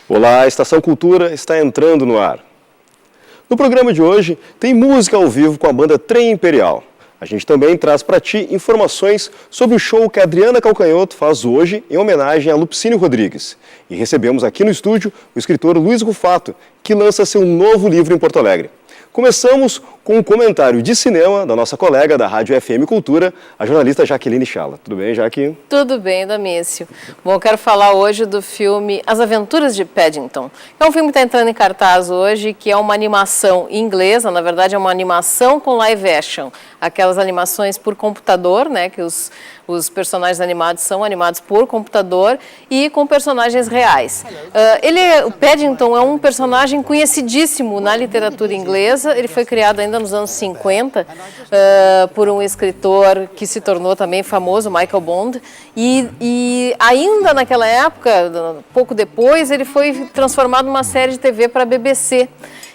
Olá, a Estação Cultura está entrando no ar. No programa de hoje tem música ao vivo com a banda Trem Imperial. A gente também traz para ti informações sobre o show que a Adriana Calcanhoto faz hoje em homenagem a Lupicínio Rodrigues. E recebemos aqui no estúdio o escritor Luiz Rufato, que lança seu novo livro em Porto Alegre. Começamos com um comentário de cinema da nossa colega da Rádio FM Cultura, a jornalista Jaqueline Chala. Tudo bem, Jaque? Tudo bem, Damício. Bom, eu quero falar hoje do filme As Aventuras de Paddington. É um filme que está entrando em cartaz hoje, que é uma animação inglesa, na verdade é uma animação com live action. Aquelas animações por computador, né, que os personagens animados são animados por computador e com personagens reais. O Paddington é um personagem conhecidíssimo na literatura inglesa. Ele foi criado ainda nos anos 50 por um escritor que se tornou também famoso, Michael Bond. E ainda naquela época, pouco depois, ele foi transformado numa série de TV para a BBC.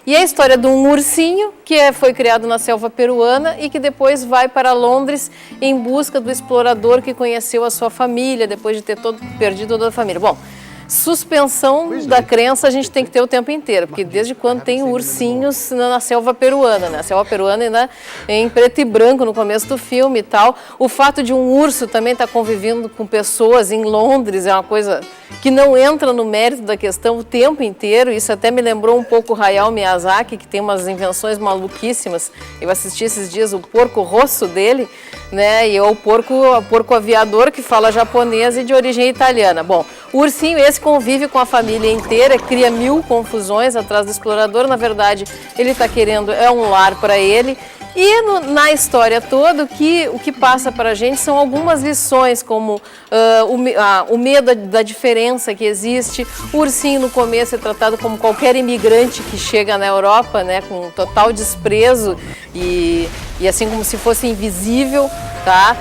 E é a história de um ursinho que foi criado na selva peruana e que depois vai para Londres em busca do explorador que conheceu a sua família, depois de ter perdido toda a família. Bom, suspensão da crença a gente tem que ter o tempo inteiro, porque desde quando tem ursinhos na selva peruana, né? A selva peruana ainda em preto e branco no começo do filme e tal. O fato de um urso também estar convivendo com pessoas em Londres é uma coisa que não entra no mérito da questão o tempo inteiro. Isso até me lembrou um pouco o Hayao Miyazaki, que tem umas invenções maluquíssimas. Eu assisti esses dias o Porco Rosso dele, né? E o porco aviador, que fala japonês e de origem italiana. Bom, o ursinho esse convive com a família inteira, cria mil confusões atrás do explorador. Na verdade, ele está querendo um lar para ele. E na história toda, o que passa para a gente são algumas lições, como o medo da diferença que existe. O ursinho, no começo, é tratado como qualquer imigrante que chega na Europa, né, com total desprezo e assim como se fosse invisível, tá?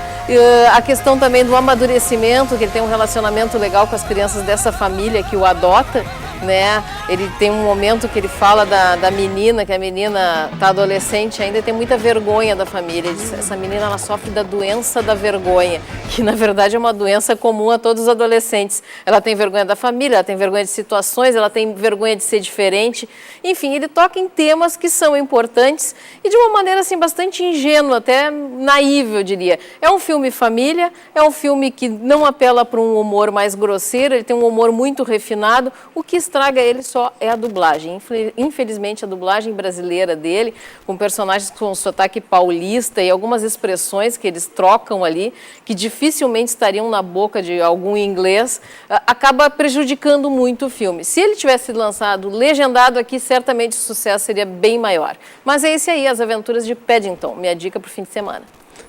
A questão também do amadurecimento, que ele tem um relacionamento legal com as crianças dessa família que o adota, né? Ele tem um momento que ele fala da menina, que a menina está adolescente ainda e tem muita vergonha da família. Ele diz, essa menina ela sofre da doença da vergonha, que na verdade é uma doença comum a todos os adolescentes. Ela tem vergonha da família, ela tem vergonha de situações, ela tem vergonha de ser diferente. Enfim, ele toca em temas que são importantes e de uma maneira assim bastante ingênua, até naíve, eu diria. É um filme família, é um filme que não apela para um humor mais grosseiro, ele tem um humor muito refinado. O que estraga ele só é a dublagem. Infelizmente, a dublagem brasileira dele, com personagens com sotaque paulista e algumas expressões que eles trocam ali, que dificilmente estariam na boca de algum inglês, acaba prejudicando muito o filme. Se ele tivesse sido lançado legendado aqui, certamente o sucesso seria bem maior. Mas é esse aí, As Aventuras de Paddington, minha dica para o fim de semana.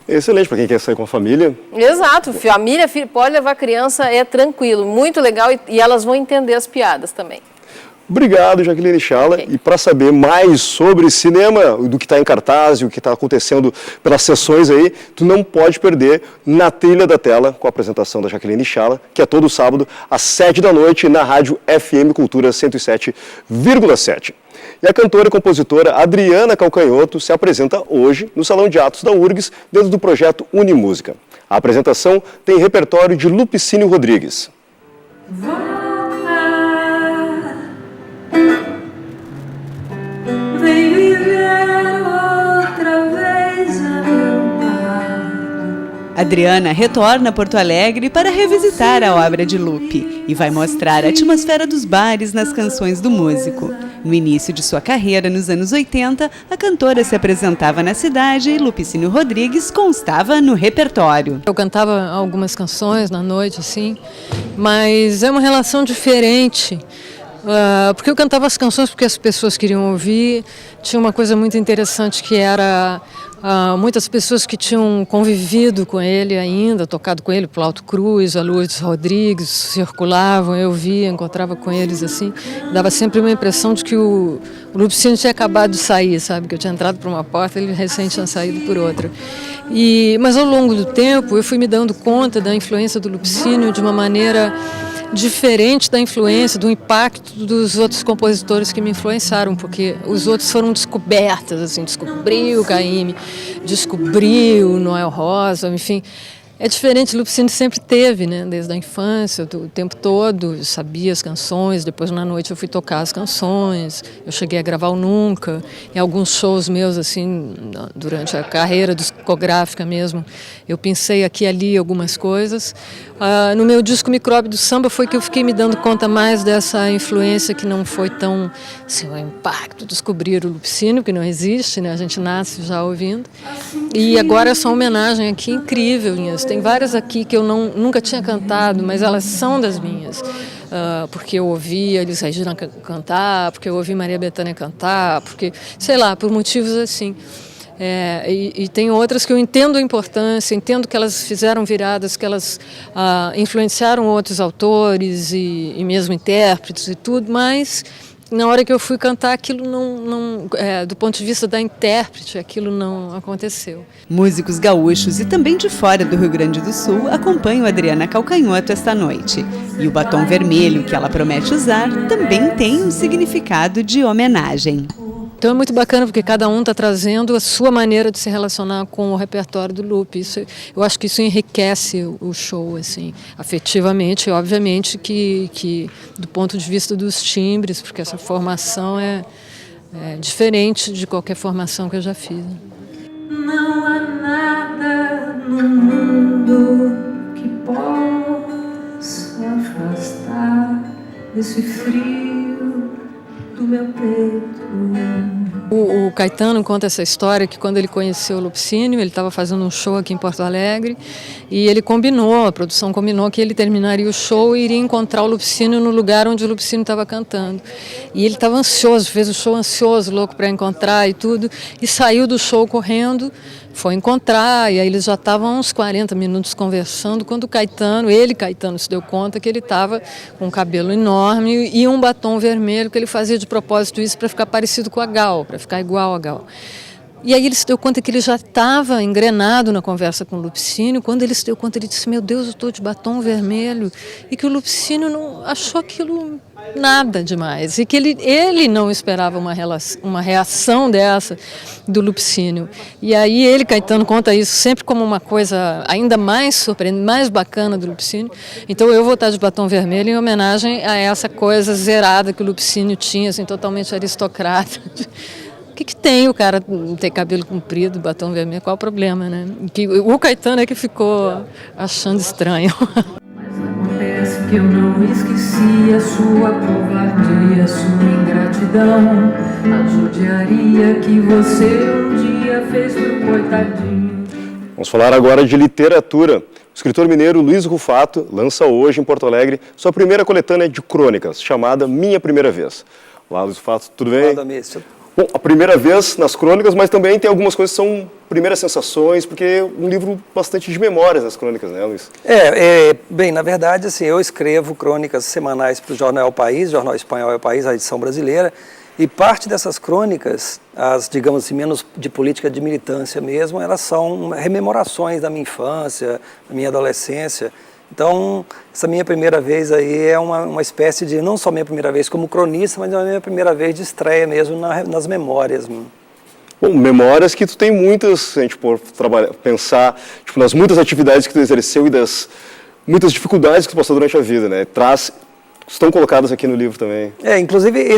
Excelente, para quem quer sair com a família. Exato, família, filho, pode levar a criança, é tranquilo, muito legal e elas vão entender as piadas também. Obrigado, Jaqueline Chala. Okay. E para saber mais sobre cinema, do que está em cartaz e o que está acontecendo pelas sessões aí, tu não pode perder Na Trilha da Tela, com a apresentação da Jaqueline Chala, que é todo sábado, às 7 da noite, na rádio FM Cultura 107,7. E a cantora e compositora Adriana Calcanhoto se apresenta hoje no Salão de Atos da URGS, dentro do projeto Unimúsica. A apresentação tem repertório de Lupicínio Rodrigues. Vem viver outra vez a meu lado. Adriana retorna a Porto Alegre para revisitar a obra de Lupe e vai mostrar a atmosfera dos bares nas canções do músico. No início de sua carreira, nos anos 80, a cantora se apresentava na cidade e Lupicínio Rodrigues constava no repertório. Eu cantava algumas canções na noite, assim, mas é uma relação diferente, Porque eu cantava as canções porque as pessoas queriam ouvir. Tinha uma coisa muito interessante que era muitas pessoas que tinham convivido com ele ainda, tocado com ele, Plauto Cruz, a Lourdes Rodrigues, circulavam, eu via, encontrava com eles assim. Dava sempre uma impressão de que o Lupicínio tinha acabado de sair, sabe? Que eu tinha entrado por uma porta e ele recém tinha saído por outra. Mas ao longo do tempo eu fui me dando conta da influência do Lupicínio de uma maneira diferente da influência, do impacto dos outros compositores que me influenciaram, porque os outros foram descobertas, assim, descobriu o Caymmi, descobriu o Noel Rosa, enfim. É diferente, o Lupicínio sempre teve, né, desde a infância, o tempo todo, eu sabia as canções, depois na noite eu fui tocar as canções, eu cheguei a gravar o Nunca, em alguns shows meus, assim, durante a carreira discográfica mesmo, eu pensei aqui e ali algumas coisas. No meu disco Micróbio do Samba foi que eu fiquei me dando conta mais dessa influência que não foi tão, assim, o impacto, descobrir o Lupicínio, que não existe, né, a gente nasce já ouvindo, e agora essa homenagem aqui incrível, Inês. Tem várias aqui que eu nunca tinha cantado, mas elas são das minhas. Porque eu ouvi Elis Regina cantar, porque eu ouvi Maria Bethânia cantar, porque, sei lá, por motivos assim. E tem outras que eu entendo a importância, entendo que elas fizeram viradas, que elas influenciaram outros autores e mesmo intérpretes e tudo, mas na hora que eu fui cantar, aquilo do ponto de vista da intérprete, aquilo não aconteceu. Músicos gaúchos e também de fora do Rio Grande do Sul acompanham Adriana Calcanhoto esta noite. E o batom vermelho que ela promete usar também tem um significado de homenagem. Então é muito bacana porque cada um está trazendo a sua maneira de se relacionar com o repertório do Lupe. Eu acho que isso enriquece o show, assim, afetivamente, e obviamente que do ponto de vista dos timbres, porque essa formação é diferente de qualquer formação que eu já fiz. Não há nada no mundo que possa afastar desse frio do meu peito. O Caetano conta essa história que quando ele conheceu o Lupicínio, ele estava fazendo um show aqui em Porto Alegre e ele combinou, a produção combinou que ele terminaria o show e iria encontrar o Lupicínio no lugar onde o Lupicínio estava cantando. E ele estava ansioso, fez o show ansioso, louco para encontrar e tudo, e saiu do show correndo, foi encontrar, e aí eles já estavam uns 40 minutos conversando, quando Caetano se deu conta que ele estava com um cabelo enorme e um batom vermelho, que ele fazia de propósito isso para ficar parecido com a Gal, para ficar igual a Gal. E aí ele se deu conta que ele já estava engrenado na conversa com o Lupicínio. Quando ele se deu conta, ele disse, meu Deus, eu estou de batom vermelho. E que o Lupicínio não achou aquilo nada demais. E que ele não esperava uma reação dessa do Lupicínio. E aí ele, Caetano, conta isso sempre como uma coisa ainda mais surpreendente, mais bacana do Lupicínio. Então eu vou estar de batom vermelho em homenagem a essa coisa zerada que o Lupicínio tinha, assim, totalmente aristocrata. O que tem o cara ter cabelo comprido, batom vermelho? Qual o problema, né? O Caetano é que ficou achando estranho. Mas acontece que eu não esqueci a sua covardia, a sua ingratidão, a judiaria que você um dia fez pro coitadinho. Vamos falar agora de literatura. O escritor mineiro Luiz Rufato lança hoje em Porto Alegre sua primeira coletânea de crônicas, chamada Minha Primeira Vez. Olá, Luiz Rufato, tudo bem? Olá, Mício. Bom, a primeira vez nas crônicas, mas também tem algumas coisas que são primeiras sensações, porque é um livro bastante de memórias nas crônicas, né, Luiz? Bem, na verdade, assim, eu escrevo crônicas semanais para o jornal El País, jornal espanhol El País, a edição brasileira, e parte dessas crônicas, as, digamos assim, menos de política de militância mesmo, elas são rememorações da minha infância, da minha adolescência. Então, essa minha primeira vez aí é uma espécie de, não só minha primeira vez como cronista, mas é a minha primeira vez de estreia mesmo nas memórias. Bom, memórias que tu tem muitas, se a gente for pensar nas muitas atividades que tu exerceu e das muitas dificuldades que tu passou durante a vida, né? Estão colocadas aqui no livro também. Inclusive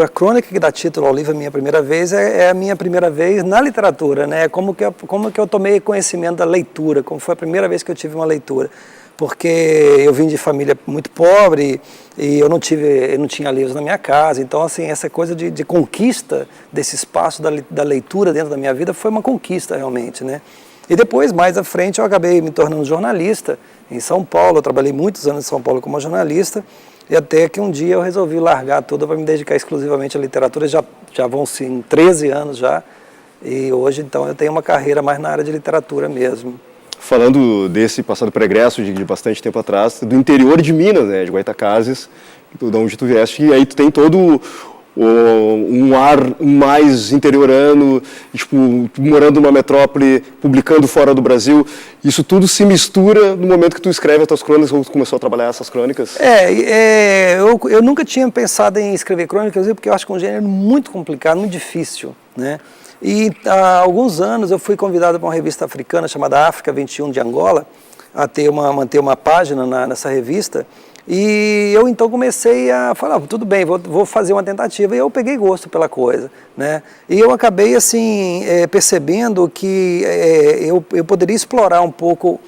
a crônica que dá título ao livro A Minha Primeira Vez é a minha primeira vez na literatura, né? Como que eu tomei conhecimento da leitura, como foi a primeira vez que eu tive uma leitura. Porque eu vim de família muito pobre e eu não tinha livros na minha casa, então assim, essa coisa de conquista desse espaço da leitura dentro da minha vida foi uma conquista realmente, né? E depois, mais à frente, eu acabei me tornando jornalista em São Paulo. Eu trabalhei muitos anos em São Paulo como jornalista E até que um dia eu resolvi largar tudo para me dedicar exclusivamente à literatura, já vão sim 13 anos já, e hoje então eu tenho uma carreira mais na área de literatura mesmo. Falando desse passado pregresso de bastante tempo atrás, do interior de Minas, né, de Goytacazes, de onde tu vieste, e aí tu tem todo um ar mais interiorano, tipo, morando numa metrópole, publicando fora do Brasil, isso tudo se mistura no momento que tu escreve as tuas crônicas, ou tu começou a trabalhar essas crônicas? Eu nunca tinha pensado em escrever crônicas, porque eu acho que é um gênero muito complicado, muito difícil, né? E há alguns anos eu fui convidado para uma revista africana chamada África 21 de Angola, a manter uma página nessa revista. E eu então comecei a falar, tudo bem, vou fazer uma tentativa, e eu peguei gosto pela coisa, né? E eu acabei assim percebendo que eu poderia explorar um pouco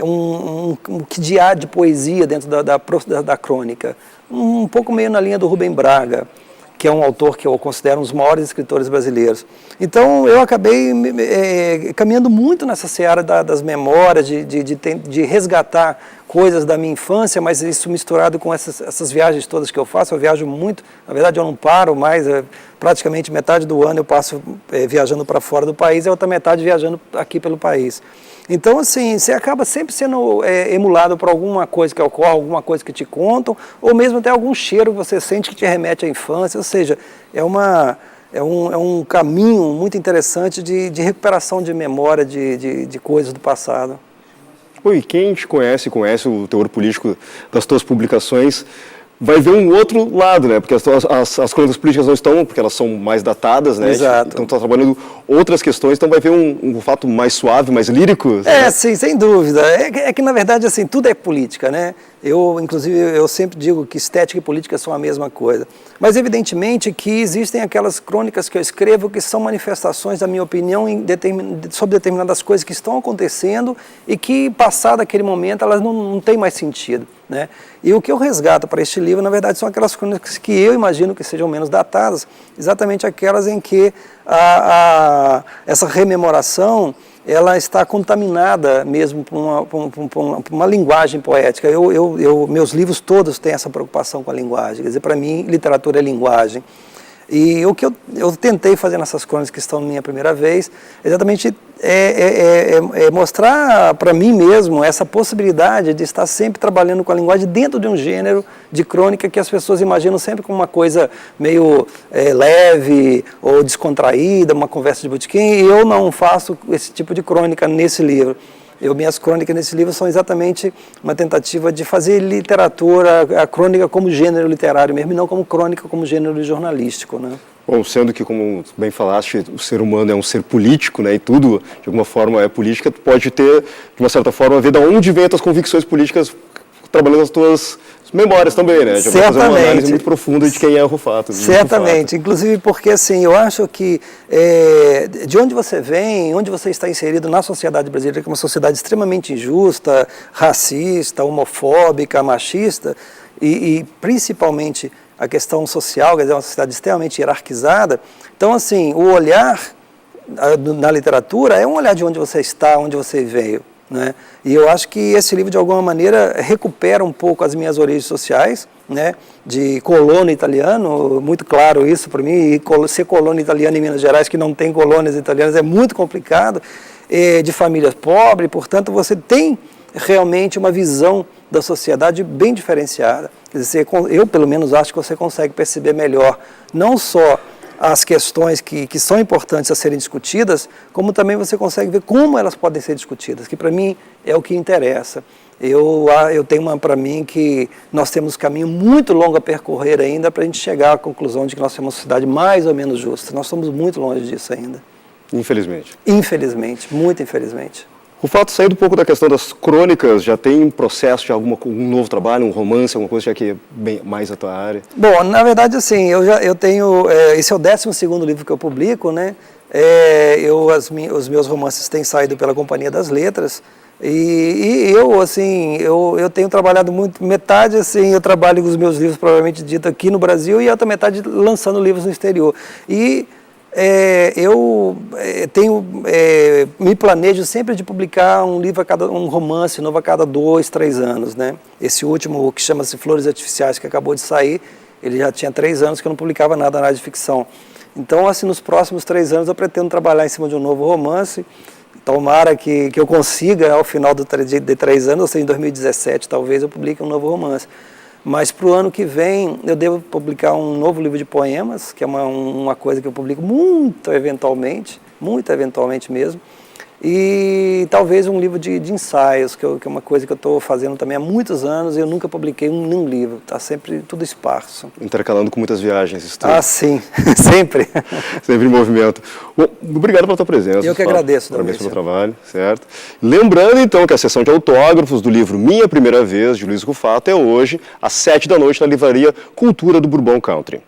um que há de poesia dentro da crônica, um pouco meio na linha do Rubem Braga, que é um autor que eu considero um dos maiores escritores brasileiros. Então eu acabei caminhando muito nessa seara das memórias, de resgatar coisas da minha infância, mas isso misturado com essas viagens todas que eu faço. Eu viajo muito, na verdade eu não paro mais, praticamente metade do ano eu passo viajando para fora do país e a outra metade viajando aqui pelo país. Então, assim, você acaba sempre sendo emulado por alguma coisa que ocorre, alguma coisa que te contam, ou mesmo até algum cheiro que você sente que te remete à infância, ou seja, é um caminho muito interessante de recuperação de memória de coisas do passado. E quem te conhece o teor político das tuas publicações, vai ver um outro lado, né? Porque as crônicas políticas não estão, porque elas são mais datadas, né? Exato. Então está trabalhando outras questões, então vai ver um fato mais suave, mais lírico. Né? Sim, sem dúvida. É que, na verdade, assim, tudo é política, né? Inclusive, eu sempre digo que estética e política são a mesma coisa. Mas, evidentemente, que existem aquelas crônicas que eu escrevo que são manifestações da minha opinião sobre determinadas coisas que estão acontecendo e que, passado aquele momento, elas não têm mais sentido, né? E o que eu resgato para este livro, na verdade, são aquelas crônicas que eu imagino que sejam menos datadas, exatamente aquelas em que essa rememoração ela está contaminada mesmo por uma linguagem poética. Meus livros todos têm essa preocupação com a linguagem. Quer dizer, para mim, literatura é linguagem. E o que eu tentei fazer nessas crônicas que estão na minha primeira vez, exatamente mostrar para mim mesmo essa possibilidade de estar sempre trabalhando com a linguagem dentro de um gênero de crônica que as pessoas imaginam sempre como uma coisa meio leve ou descontraída, uma conversa de botequim, e eu não faço esse tipo de crônica nesse livro. Minhas crônicas nesse livro são exatamente uma tentativa de fazer literatura, a crônica como gênero literário mesmo, e não como crônica como gênero jornalístico, né? Bom, sendo que, como bem falaste, o ser humano é um ser político, né, e tudo, de alguma forma, é política, tu pode ter, de uma certa forma, ver de onde vêm as tuas convicções políticas trabalhando as tuas memórias também, né? Já vai fazer uma análise muito profunda de quem é o Rufato. Certamente, inclusive porque, assim, eu acho que de onde você vem, onde você está inserido na sociedade brasileira, que é uma sociedade extremamente injusta, racista, homofóbica, machista, e principalmente a questão social, quer dizer, uma sociedade extremamente hierarquizada. Então, assim, o olhar na literatura é um olhar de onde você está, onde você veio, né? E eu acho que esse livro, de alguma maneira, recupera um pouco as minhas origens sociais, né? De colono italiano, muito claro isso para mim, e ser colono italiano em Minas Gerais, que não tem colônias italianas, é muito complicado, de famílias pobres, portanto, você tem realmente uma visão da sociedade bem diferenciada. Quer dizer, eu, pelo menos, acho que você consegue perceber melhor, não só as questões que são importantes a serem discutidas, como também você consegue ver como elas podem ser discutidas, que para mim é o que interessa. Eu tenho para mim que nós temos um caminho muito longo a percorrer ainda para a gente chegar à conclusão de que nós temos uma sociedade mais ou menos justa. Nós estamos muito longe disso ainda. Infelizmente. Infelizmente, muito infelizmente. Rufato, saindo um pouco da questão das crônicas, já tem processo de um novo trabalho, um romance, alguma coisa já que é bem mais a tua área? Bom, na verdade, assim, eu tenho, esse é o 12º livro que eu publico, né? Os meus romances têm saído pela Companhia das Letras, e eu tenho trabalhado muito, metade, assim, eu trabalho com os meus livros, provavelmente dito, aqui no Brasil, e a outra metade lançando livros no exterior. E Eu me planejo sempre de publicar um livro um romance novo a cada 2, 3 anos, né? Esse último, que chama-se Flores Artificiais, que acabou de sair, ele já tinha 3 anos que eu não publicava nada na área de ficção. Então, assim, nos próximos 3 anos eu pretendo trabalhar em cima de um novo romance. Tomara que eu consiga, ao final de 3 anos, ou seja, em 2017, talvez eu publique um novo romance. Mas para o ano que vem eu devo publicar um novo livro de poemas, que é uma coisa que eu publico muito eventualmente mesmo, e talvez um livro de ensaios, que é uma coisa que eu estou fazendo também há muitos anos e eu nunca publiquei nenhum livro, está sempre tudo esparso. Intercalando com muitas viagens, isso tudo. Ah, sim, sempre. Sempre em movimento. Bom, obrigado pela tua presença. Eu que agradeço. Parabéns pelo trabalho, certo? Lembrando, então, que a sessão de autógrafos do livro Minha Primeira Vez, de Luiz Rufato, é hoje, às 19h, na livraria Cultura do Bourbon Country.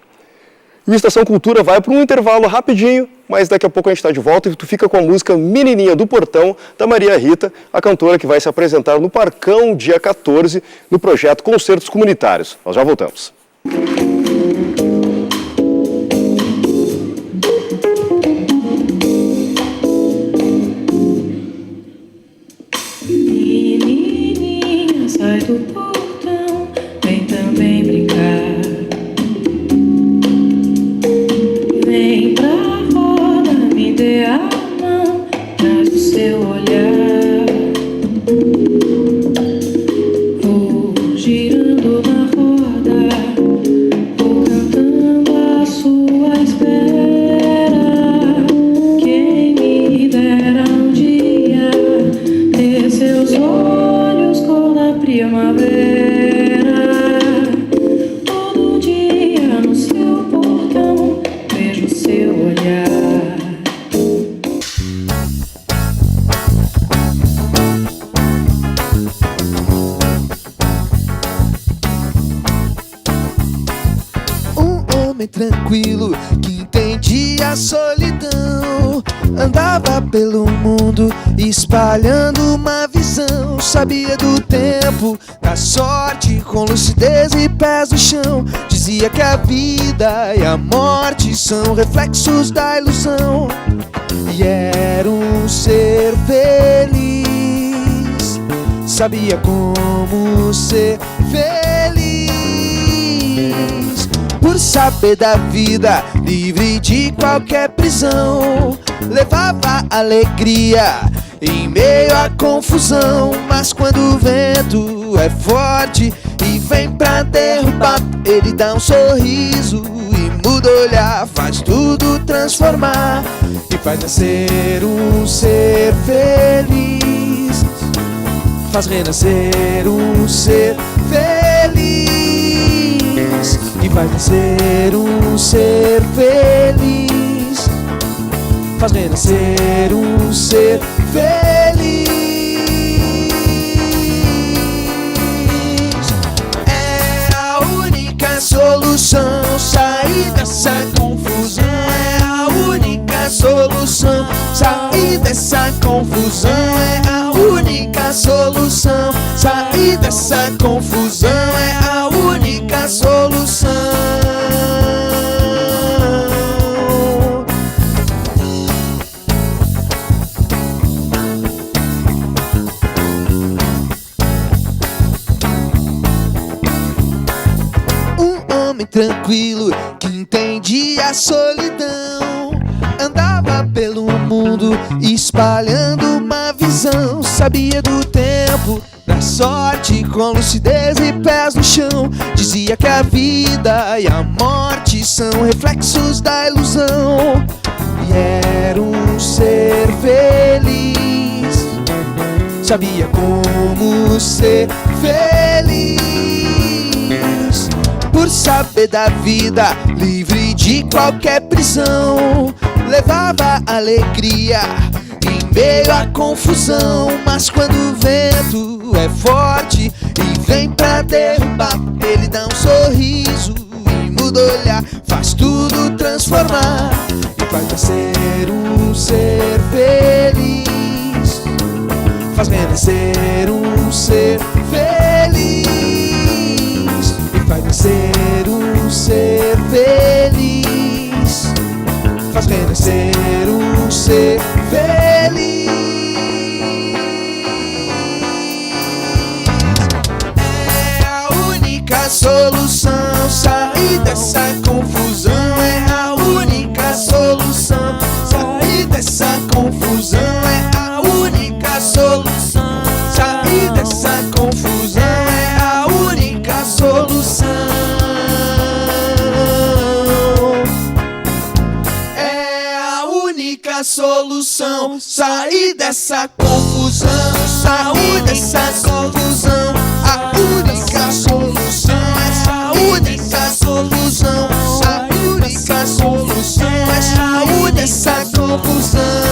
E o Estação Cultura vai para um intervalo rapidinho, mas daqui a pouco a gente está de volta e tu fica com a música Menininha do Portão, da Maria Rita, a cantora que vai se apresentar no Parcão, dia 14, no projeto Concertos Comunitários. Nós já voltamos. Menininha, sai do portão, vem também brincar. Vem pra roda, me dê a mão, traz o seu olhar. Vou girando na roda, vou cantando à sua espera. Quem me dera um dia ter seus olhos cor da primavera. Todo dia no seu portão vejo seu olhar. Um homem tranquilo que entendia a solidão, andava pelo mundo espalhando uma visão. Sabia do tempo, da sorte, com lucidez e pés no chão. Dizia que a vida e a morte são reflexos da ilusão. E era um ser feliz, sabia como ser feliz. Por saber da vida, livre de qualquer prisão, levava alegria em meio à confusão. Mas quando o vento é forte e vem pra derrubar, ele dá um sorriso e muda o olhar, faz tudo transformar e faz nascer um ser feliz, faz renascer um ser feliz, e faz nascer um ser feliz, faz renascer um ser feliz. É a única solução, sair dessa confusão. É a única solução, sair dessa confusão. É a única solução, sair dessa confusão. É a única solução. Tranquilo, que entendia a solidão, andava pelo mundo espalhando uma visão. Sabia do tempo, da sorte, com lucidez e pés no chão. Dizia que a vida e a morte são reflexos da ilusão. E era um ser feliz, sabia como ser feliz. Por saber da vida, livre de qualquer prisão, levava alegria em meio à confusão. Mas quando o vento é forte e vem pra derrubar, ele dá um sorriso e muda o olhar, faz tudo transformar e faz nascer um ser feliz, faz renascer um ser feliz, faz nascer um ser feliz, faz renascer um ser feliz. É a única solução, sair dessa confusão. É a única solução, sair dessa confusão. É a única solução, sair dessa confusão. É a única solução. É a única solução, sair dessa confusão. Sair dessa confusão. A única solução, essa única solução. A única solução, essa única confusão.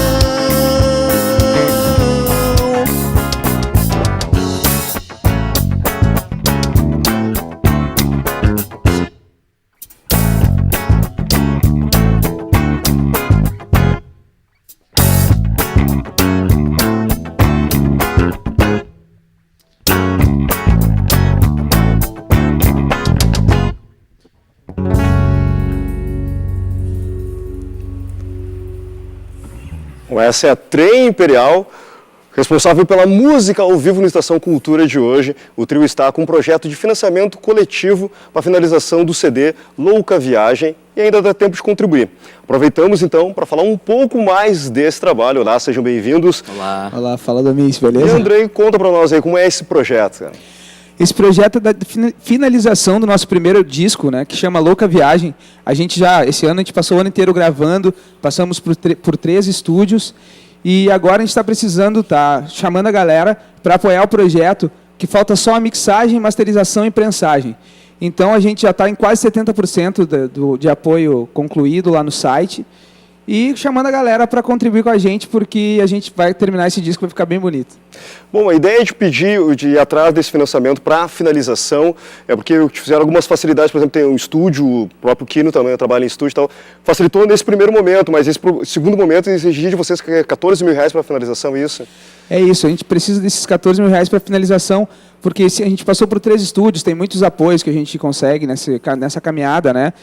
Essa é a Trem Imperial, responsável pela música ao vivo no Estação Cultura de hoje. O trio está com um projeto de financiamento coletivo para a finalização do CD Louca Viagem e ainda dá tempo de contribuir. Aproveitamos então para falar um pouco mais desse trabalho. Olá, sejam bem-vindos. Olá. Olá, fala Domingues, E beleza? Andrei, conta para nós aí como é esse projeto, cara. Esse projeto é da finalização do nosso primeiro disco, né, que chama Louca Viagem. Esse ano a gente passou o ano inteiro gravando, passamos por 3 estúdios e agora a gente está precisando, tá chamando a galera para apoiar o projeto, que falta só a mixagem, masterização e prensagem. Então a gente já está em quase 70% de apoio concluído lá no site e chamando a galera para contribuir com a gente, porque a gente vai terminar esse disco, vai ficar bem bonito. Bom, a ideia de ir atrás desse financiamento para a finalização é porque fizeram algumas facilidades, por exemplo, tem um estúdio, o próprio Kino também trabalha em estúdio e tal, facilitou nesse primeiro momento, mas esse segundo momento exigir de vocês R$14 mil para a finalização, isso? É isso, a gente precisa desses R$14 mil para finalização, porque a gente passou por 3 estúdios, tem muitos apoios que a gente consegue nessa caminhada, né?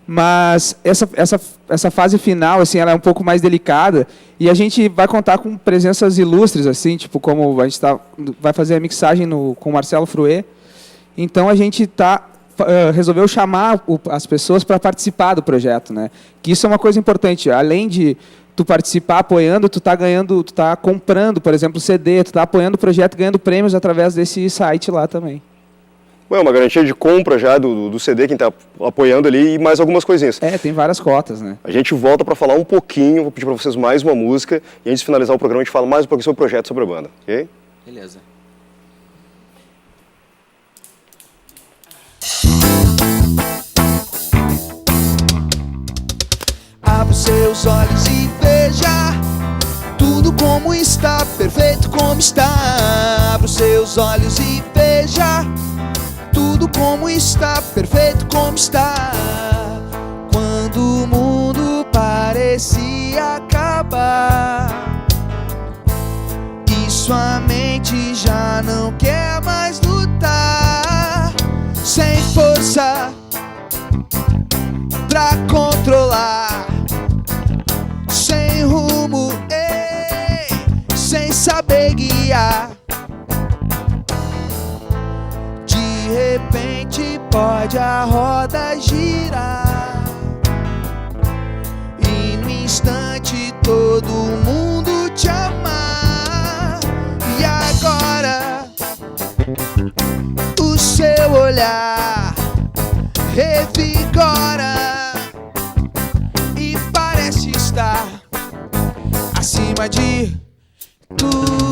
Mas essa fase final, assim, ela é um pouco mais delicada e a gente vai contar com presenças ilustres, assim, tipo como a gente vai fazer a mixagem com o Marcelo Fruet. Então a gente resolveu chamar as pessoas para participar do projeto, né? Que isso é uma coisa importante. Além de tu participar apoiando, tu tá comprando, por exemplo, CD, tu tá apoiando o projeto, ganhando prêmios através desse site lá também. Bom, uma garantia de compra já do CD, quem está apoiando ali, e mais algumas coisinhas. Tem várias cotas, né? A gente volta para falar um pouquinho, vou pedir para vocês mais uma música, e antes de finalizar o programa a gente fala mais um pouquinho sobre o projeto, sobre a banda, ok? Beleza. Abra os seus olhos e veja tudo como está, perfeito como está. Abra os seus olhos e veja tudo como está, perfeito como está. Quando o mundo parecia acabar e sua mente já não quer mais lutar, sem força pra controlar, sem rumo, sem saber guiar. De repente pode a roda girar e no instante todo mundo te amar. E agora o seu olhar revigora e parece estar acima de tudo.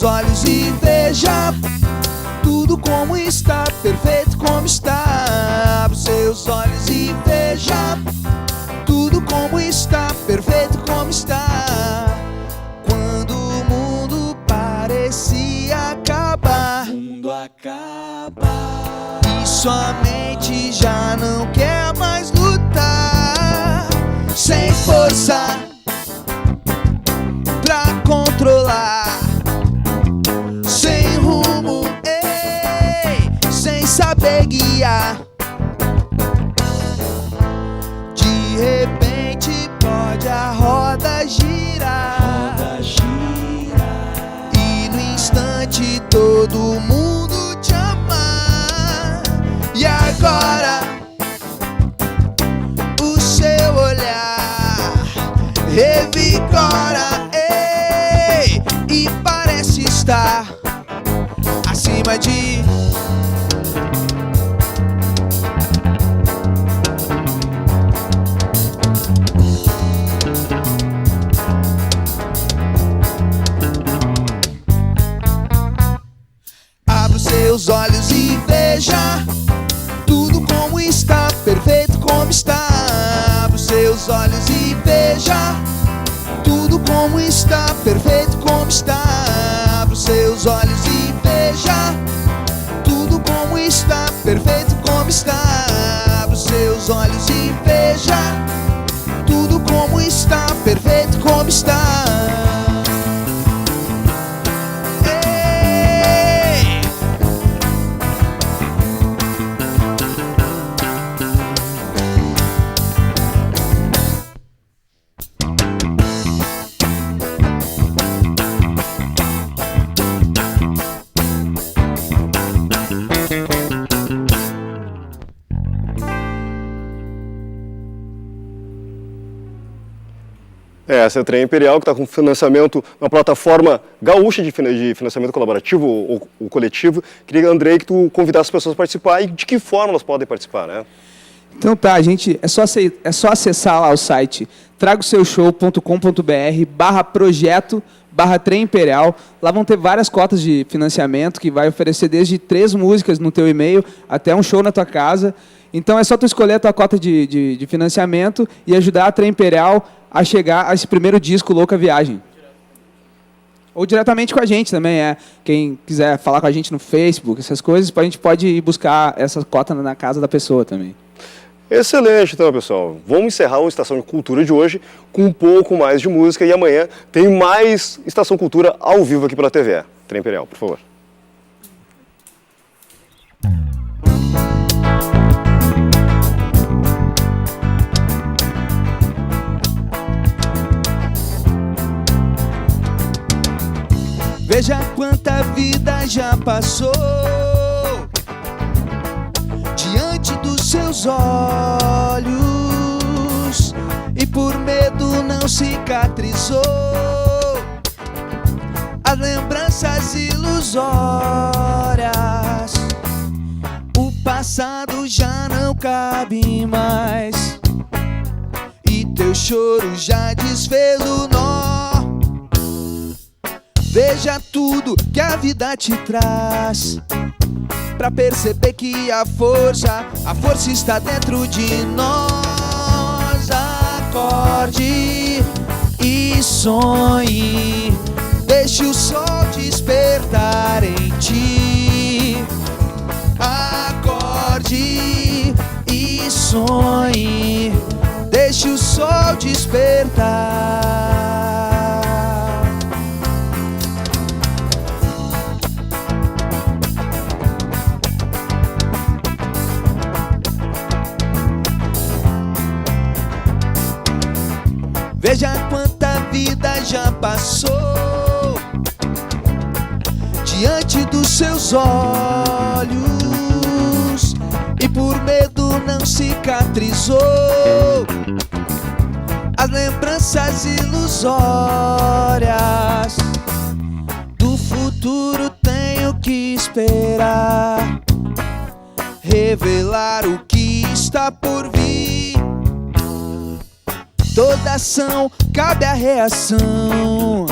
Olhos e veja tudo como está, perfeito como está. Abra os seus olhos e veja tudo como está, perfeito como está. Quando o mundo sua mente já não quer mais lutar. Sem força pra controlar, sem rumo, ei, sem saber guiar. De repente pode a roda girar, e no instante todo mundo te amar. E agora o seu olhar revigora, ei, e parece estar acima de seus olhos e veja tudo como está, perfeito como está. Abra os seus olhos e veja tudo como está, perfeito como está. Abra os seus olhos e veja tudo como está, perfeito como está. Abra os seus olhos e veja tudo como está, perfeito como está. Essa é a Trem Imperial, que está com financiamento na plataforma gaúcha de financiamento colaborativo ou coletivo. Queria, Andrei, que tu convidasse as pessoas a participar e de que forma elas podem participar, né? Então tá, gente, é só acessar lá o site tragoseusshow.com.br/projeto/Trem Imperial. Lá vão ter várias cotas de financiamento que vai oferecer desde 3 músicas no teu e-mail até um show na tua casa. Então é só tu escolher a tua cota de financiamento e ajudar a Trem Imperial a chegar a esse primeiro disco, Louca Viagem. Ou diretamente com a gente também, quem quiser falar com a gente no Facebook, essas coisas, a gente pode ir buscar essa cota na casa da pessoa também. Excelente, então, pessoal. Vamos encerrar o Estação de Cultura de hoje com um pouco mais de música e amanhã tem mais Estação Cultura ao vivo aqui pela TVE. Trem Imperial, por favor. Veja quanta vida já passou diante dos seus olhos e por medo não cicatrizou as lembranças ilusórias. O passado já não cabe mais e teu choro já desfez o nó. Veja tudo que a vida te traz pra perceber que a força está dentro de nós. Acorde e sonhe, deixe o sol despertar em ti. Acorde e sonhe, deixe o sol despertar. Veja quanta vida já passou diante dos seus olhos e por medo não cicatrizou as lembranças ilusórias. Do futuro tenho que esperar revelar o que está por vir. Toda ação cabe a reação.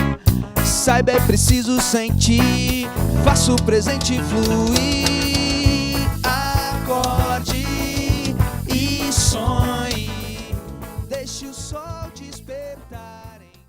Saiba, é preciso sentir. Faça o presente fluir.